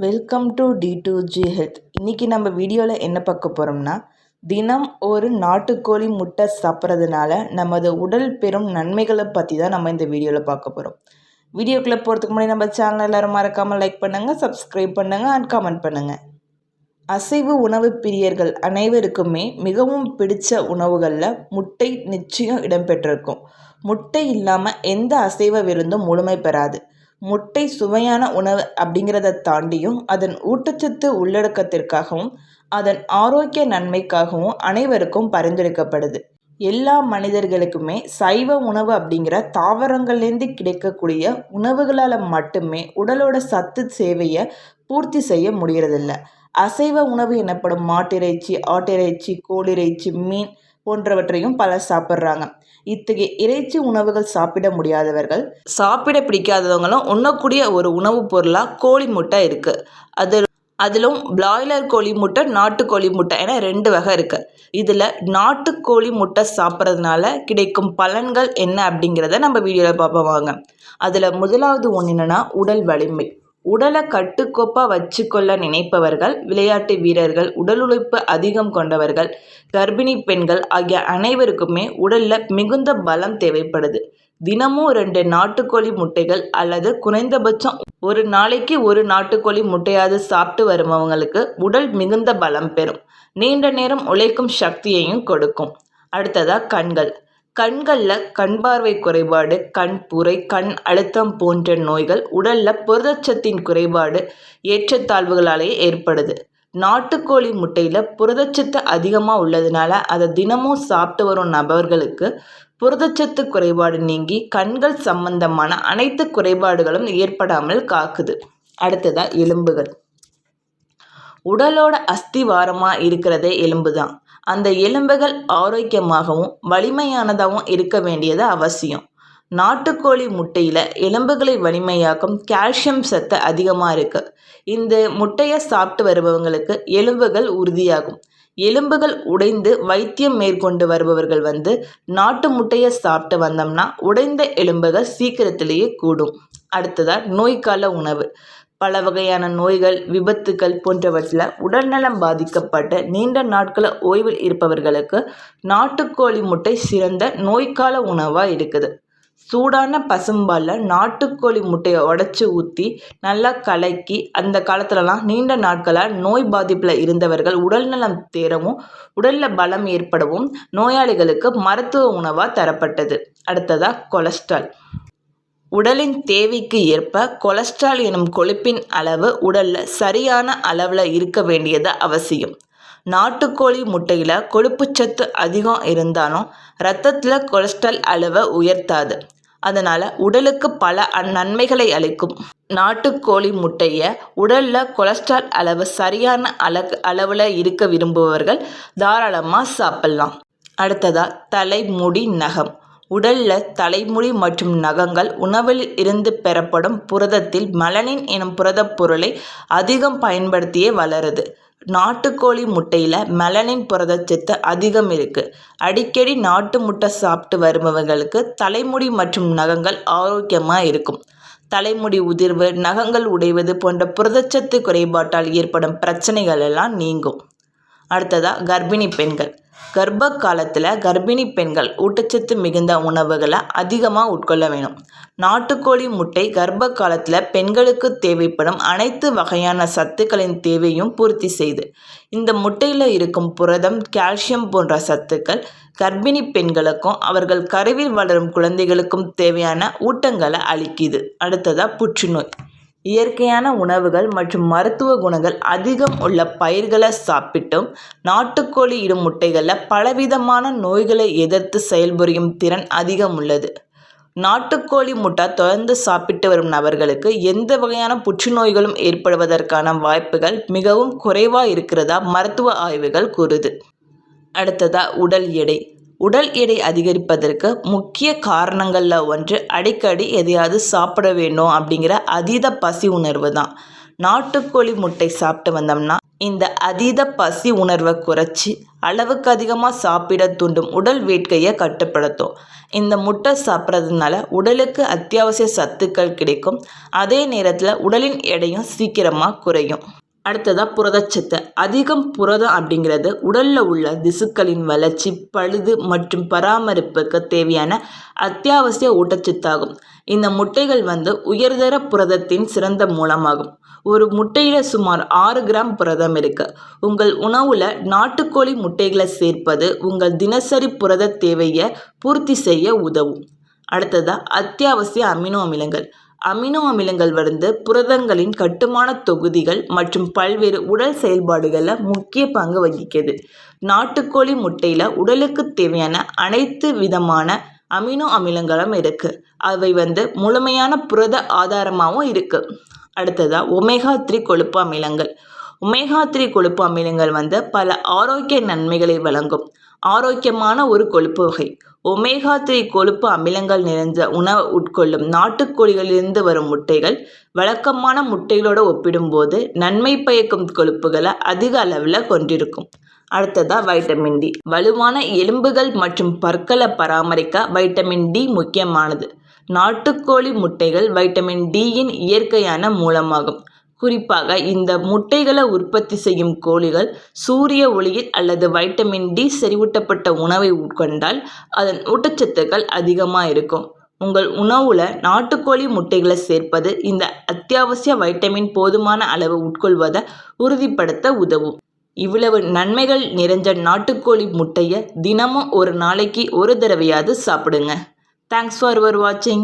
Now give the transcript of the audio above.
Welcome to D2G health. இன்றைக்கி நம்ம வீடியோவில் என்ன பார்க்க போகிறோம்னா, தினம் ஒரு நாட்டுக்கோழி முட்டை சாப்பிட்றதுனால நமது உடல் பெறும் நன்மைகளை பற்றி தான் நம்ம இந்த வீடியோவில் பார்க்க போகிறோம். வீடியோக்குள்ளே போகிறதுக்கு முன்னாடி நம்ம சேனல் எல்லோரும் மறக்காமல் லைக் பண்ணுங்கள், சப்ஸ்கிரைப் பண்ணுங்கள் அண்ட் கமெண்ட் பண்ணுங்கள். அசைவ உணவு பிரியர்கள் அனைவருக்குமே மிகவும் பிடித்த உணவுகளில் முட்டை நிச்சயம் இடம்பெற்றிருக்கும். முட்டை இல்லாமல் எந்த அசைவ விருந்தும் முழுமை பெறாது. முட்டை சுவையான உணவு அப்படிங்கிறத தாண்டியும் அதன் ஊட்டச்சத்து உள்ளடக்கத்திற்காகவும் அதன் ஆரோக்கிய நன்மைக்காகவும் அனைவருக்கும் பரிந்துரைக்கப்படுது. எல்லா மனிதர்களுக்குமே சைவ உணவு அப்படிங்கிற தாவரங்கள்லேருந்து கிடைக்கக்கூடிய உணவுகளால் மட்டுமே உடலோட சத்து சேவையை பூர்த்தி செய்ய முடியறதில்ல. அசைவ உணவு எனப்படும் மாட்டிறைச்சி, ஆட்டிறைச்சி, கோழிறைச்சி, மீன் போன்றவற்றையும் பலர் சாப்பிட்றாங்க. இத்தகைய இறைச்சி உணவுகள் சாப்பிட முடியாதவர்கள், சாப்பிட பிடிக்காதவங்களும் உண்ணக்கூடிய ஒரு உணவுப் பொருளாக கோழி முட்டை இருக்குது. அதிலும் பிளாய்லர் கோழி முட்டை, நாட்டுக்கோழி முட்டை என 2 வகை இருக்குது. இதில் நாட்டுக்கோழி முட்டை சாப்பிட்றதுனால கிடைக்கும் பலன்கள் என்ன அப்படிங்கிறத நம்ம வீடியோவில் பார்ப்போம் வாங்க. அதில் முதலாவது ஒன்று என்னென்னா உடல் வலிமை. உடலை கட்டுக்கோப்பாக வச்சுக்கொள்ள நினைப்பவர்கள், விளையாட்டு வீரர்கள், உடல் உழைப்பு அதிகம் கொண்டவர்கள், கர்ப்பிணி பெண்கள் ஆகிய அனைவருக்குமே உடலில் மிகுந்த பலம் தேவைப்படுது. தினமும் 2 நாட்டுக்கோழி முட்டைகள் அல்லது குறைந்தபட்சம் ஒரு நாளைக்கு 1 நாட்டுக்கோழி முட்டையாவது சாப்பிட்டு வருபவங்களுக்கு உடல் மிகுந்த பலம் பெறும். நீண்ட நேரம் உழைக்கும் சக்தியையும் கொடுக்கும். அடுத்ததாக கண்கள். கண்களில் கண் பார்வை குறைபாடு, கண்புரை, கண் அழுத்தம் போன்ற நோய்கள் உடலில் புரதச்சத்தின் குறைபாடு ஏற்றத்தாழ்வுகளாலே ஏற்படுது. நாட்டுக்கோழி முட்டையில் புரதச்சத்து அதிகமாக உள்ளதுனால அதை தினமும் சாப்பிட்டு வரும் நபர்களுக்கு புரதச்சத்து குறைபாடு நீங்கி கண்கள் சம்பந்தமான அனைத்து குறைபாடுகளும் ஏற்படாமல் காக்குது. அடுத்ததாக எலும்புகள். உடலோட அஸ்திவாரமாக இருக்கிறதே எலும்பு தான். அந்த எலும்புகள் ஆரோக்கியமாகவும் வலிமையானதாகவும் இருக்க வேண்டியது அவசியம். நாட்டுக்கோழி முட்டையில் எலும்புகளை வலிமையாக்கும் கால்சியம் சத்து அதிகமாக இருக்குது. இந்த முட்டையை சாப்பிட்டு வருபவங்களுக்கு எலும்புகள் உறுதியாகும். எலும்புகள் உடைந்து வைத்தியம் மேற்கொண்டு வருபவர்கள் நாட்டு முட்டையை சாப்பிட்டு வந்தோம்னா உடைந்த எலும்புகள் சீக்கிரத்திலேயே கூடும். அடுத்ததாக நோய்க்கால உணவு. பல வகையான நோய்கள், விபத்துக்கள் போன்றவற்றில் உடல்நலம் பாதிக்கப்பட்டு நீண்ட நாட்கள ஓய்வில் இருப்பவர்களுக்கு நாட்டுக்கோழி முட்டை சிறந்த நோய்க்கால உணவாக இருக்குது. சூடான பசும்பாலில் நாட்டுக்கோழி முட்டையை உடச்சி ஊற்றி நல்லா கலக்கி, அந்த காலத்துலலாம் நீண்ட நாட்களாக நோய் பாதிப்பில் இருந்தவர்கள் உடல்நலம் தேரவும் உடலில் பலம் ஏற்படவும் நோயாளிகளுக்கு மருத்துவ உணவாக தரப்பட்டது. அடுத்ததாக கொலஸ்ட்ரால். உடலின் தேவைக்கு ஏற்ப கொலஸ்ட்ரால் எனும் கொழுப்பின் அளவு உடலில் சரியான அளவில் இருக்க வேண்டியது அவசியம். நாட்டுக்கோழி முட்டையில் கொழுப்புச்சத்து அதிகம் இருந்தாலும் இரத்தத்தில் கொலஸ்ட்ரால் அளவை உயர்த்தாது. அதனால் உடலுக்கு பல நன்மைகளை அளிக்கும் நாட்டுக்கோழி முட்டையை உடலில் கொலஸ்ட்ரால் அளவு சரியான அளவில் இருக்க விரும்புபவர்கள் தாராளமாக சாப்பிட்லாம். அடுத்ததாக தலை, முடி, நகம். உடலில் தலைமுடி மற்றும் நகங்கள் உணவில் இருந்து பெறப்படும் புரதத்தில் மெலனின் எனும் புரதப் பொருளை அதிகம் பயன்படுத்தியே வளருது. நாட்டுக்கோழி முட்டையில் மெலனின் புரதச்சத்து அதிகம் இருக்குது. அடிக்கடி நாட்டு முட்டை சாப்பிட்டு வருபவர்களுக்கு தலைமுடி மற்றும் நகங்கள் ஆரோக்கியமாக இருக்கும். தலைமுடி உதிர்வு, நகங்கள் உடைவது போன்ற புரதச்சத்து குறைபாட்டால் ஏற்படும் பிரச்சனைகள் எல்லாம் நீங்கும். அடுத்ததாக கர்ப்பிணி பெண்கள். கர்ப்ப காலத்தில் கர்ப்பிணி பெண்கள் ஊட்டச்சத்து மிகுந்த உணவுகளை அதிகமாக உட்கொள்ள வேணும். நாட்டுக்கோழி முட்டை கர்ப்ப காலத்தில் பெண்களுக்கு தேவைப்படும் அனைத்து வகையான சத்துக்களின் தேவையும் பூர்த்தி செய்து. இந்த முட்டையில் இருக்கும் புரதம், கால்சியம் போன்ற சத்துக்கள் கர்ப்பிணி பெண்களுக்கும் அவர்கள் கருவில் வளரும் குழந்தைகளுக்கும் தேவையான ஊட்டங்களை அளிக்குது. அடுத்ததாக புற்றுநோய். இயற்கையான உணவுகள் மற்றும் மருத்துவ குணங்கள் அதிகம் உள்ள பயிர்களை சாப்பிட்டும் நாட்டுக்கோழி இடும் முட்டைகளில் பலவிதமான நோய்களை எதிர்த்து செயல்புரியும் திறன் அதிகம் உள்ளது. நாட்டுக்கோழி முட்டை தொடர்ந்து சாப்பிட்டு வரும் நபர்களுக்கு எந்த வகையான புற்றுநோய்களும் ஏற்படுவதற்கான வாய்ப்புகள் மிகவும் குறைவாக இருக்கிறதா மருத்துவ ஆய்வுகள் கூறுது. அடுத்ததாக உடல் எடை. உடல் எடை அதிகரிப்பதற்கு முக்கிய காரணங்களில் ஒன்று அடிக்கடி எதையாவது சாப்பிட வேண்டும் அப்படிங்கிற அதீத பசி உணர்வு தான். நாட்டுக்கோழி முட்டை சாப்பிட்டு வந்தோம்னா இந்த அதீத பசி உணர்வை குறைச்சி அளவுக்கு அதிகமாக சாப்பிட தூண்டும் உடல் வேட்கையை கட்டுப்படுத்தும். இந்த முட்டை சாப்பிட்றதுனால உடலுக்கு அத்தியாவசிய சத்துக்கள் கிடைக்கும். அதே நேரத்தில் உடலின் எடையும் சீக்கிரமாக குறையும். அடுத்ததாக புரதச்சத்து. அதிகம் புரதம் அப்படிங்கிறது உடலில் உள்ள திசுக்களின் வளர்ச்சி, பழுது மற்றும் பராமரிப்புக்கு தேவையான அத்தியாவசிய ஊட்டச்சத்தாகும். இந்த முட்டைகள் உயர்தர புரதத்தின் சிறந்த மூலமாகும். ஒரு முட்டையில் சுமார் 6 கிராம் புரதம் இருக்கு. உங்கள் உணவில் நாட்டுக்கோழி முட்டைகளை சேர்ப்பது உங்கள் தினசரி புரத தேவையை பூர்த்தி செய்ய உதவும். அடுத்ததாக அத்தியாவசிய அமினோ அமிலங்கள். அமினோ அமிலங்கள் புரதங்களின் கட்டுமான தொகுதிகள் மற்றும் பல்வேறு உடல் செயல்பாடுகளில் முக்கிய பங்கு வகிக்கிறது. நாட்டுக்கோழி முட்டையில் உடலுக்கு தேவையான அனைத்து விதமான அமினோ அமிலங்களும் இருக்கு. அவை முழுமையான புரத ஆதாரமாகவும் இருக்கு. அடுத்ததாக ஒமேகா 3 கொழுப்பு அமிலங்கள். ஒமேகா 3 கொழுப்பு அமிலங்கள் பல ஆரோக்கிய நன்மைகளை வழங்கும் ஆரோக்கியமான ஒரு கொழுப்பு வகை. ஒமேகா 3 கொழுப்பு அமிலங்கள் நிறைந்த உணவு உட்கொள்ளும் நாட்டுக்கோழிகளிலிருந்து வரும் முட்டைகள் வழக்கமான முட்டைகளோடு ஒப்பிடும்போது நன்மை பயக்கும் கொழுப்புகளை அதிக அளவில் கொண்டிருக்கும். அடுத்ததாக வைட்டமின் டி. வலுவான எலும்புகள் மற்றும் பற்களை பராமரிக்க வைட்டமின் டி முக்கியமானது. நாட்டுக்கோழி முட்டைகள் வைட்டமின் டியின் இயற்கையான மூலமாகும். குறிப்பாக இந்த முட்டைகளை உற்பத்தி செய்யும் கோழிகள் சூரிய ஒளியில் அல்லது வைட்டமின் டி செறிவூட்டப்பட்ட உணவை உட்கொண்டால் அதன் ஊட்டச்சத்துக்கள் அதிகமாக இருக்கும். உங்கள் உணவில் நாட்டுக்கோழி முட்டைகளை சேர்ப்பது இந்த அத்தியாவசிய வைட்டமின் போதுமான அளவு உட்கொள்வதை உறுதிப்படுத்த உதவும். இவ்வளவு நன்மைகள் நிறைஞ்ச நாட்டுக்கோழி முட்டையை தினமும் ஒரு நாளைக்கு ஒரு தடவையாவது சாப்பிடுங்க. தேங்க்ஸ் ஃபார் வாட்சிங்.